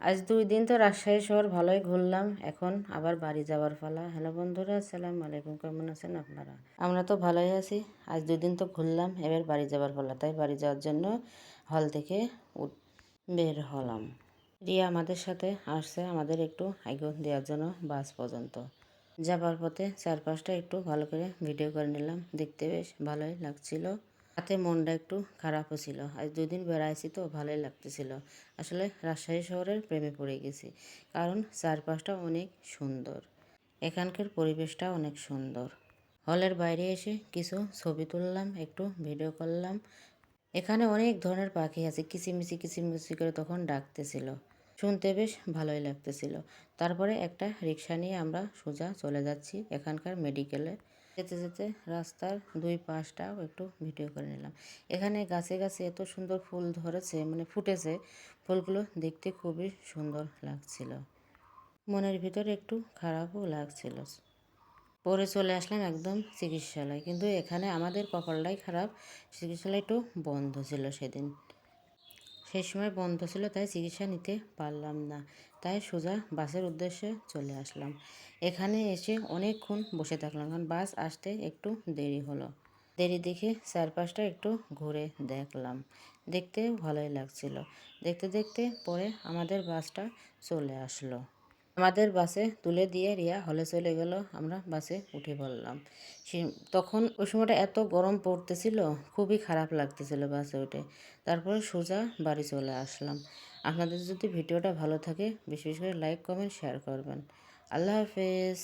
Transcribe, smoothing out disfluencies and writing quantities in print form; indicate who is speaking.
Speaker 1: আজ 2 দিন তো রাজশাহী শহর ভালোই ঘুরলাম। এখন আবার বাড়ি যাওয়ার পালা। হ্যালো বন্ধুরা, আসসালামু আলাইকুম। কেমন আছেন আপনারা? আমরা তো ভালোই আছি। আজ 2 দিন তো ঘুরলাম, এবার বাড়ি যাওয়ার পালা। তাই বাড়ি যাওয়ার জন্য হল থেকে বের হলাম। রিয়া আমাদের সাথে আসছে, আমাদের একটু আগে দেওয়ার জন্য বাস পর্যন্ত। যাবার পথে চারপাশটা একটু ভালো করে ভিডিও করে নিলাম। দেখতে বেশ ভালোই লাগছিল। রাতে মনটা একটু খারাপও ছিল। আজ 2 দিন বেড়াইছি তো ভালোই লাগতেছিল। আসলে রাজশাহী শহরের প্রেমে পড়ে গেছি, কারণ চারপাশটা অনেক সুন্দর, এখানকার পরিবেশটা অনেক সুন্দর। হলের বাইরে এসে কিছু ছবি তুললাম, একটু ভিডিও করলাম। এখানে অনেক ধরনের পাখি আছে, কিচিমিচি কিচিমিচি করে তখন ডাকতেছিল, শুনতে বেশ ভালোই লাগতেছিল। তারপরে একটা রিক্সা নিয়ে আমরা সোজা চলে যাচ্ছি এখানকার মেডিকেলে। যেতে যেতে রাস্তার 2 পাশটাও একটু ভিডিও করে নিলাম। এখানে গাছে গাছে এত সুন্দর ফুল ধরেছে, মানে ফুটেছে, ফুলগুলো দেখতে খুবই সুন্দর লাগছিল। মনের ভিতরে একটু খারাপও লাগছিল। পরে চলে আসলাম একদম চিকিৎসালয়, কিন্তু এখানে আমাদের কপালটাই খারাপ, চিকিৎসালয় একটু বন্ধ ছিল সেদিন। সেই সময় বন্ধ ছিল, তাই চিকিৎসা নিতে পারলাম না। তাই সোজা বাসের উদ্দেশ্যে চলে আসলাম। এখানে এসে অনেকক্ষণ বসে থাকলাম, কারণ বাস আসতে একটু দেরি হলো। দেরি দেখে চারপাশটা একটু ঘুরে দেখলাম, দেখতে ভালোই লাগছিল। দেখতে দেখতে পরে আমাদের বাসটা চলে আসলো। আমাদের বাসে তুলে দিয়ে রিয়া হলে চলে গেল, আমরা বাসে উঠে পড়লাম। সে তখন ওই সময়টা এত গরম পড়তেছিল, খুবই খারাপ লাগতেছিল বাসে উঠে। তারপরে সোজা বাড়ি চলে আসলাম। আপনাদের যদি ভিডিওটা ভালো থাকে বেশি বেশি করে লাইক কমেন্ট শেয়ার করবেন। আল্লাহ হাফেজ।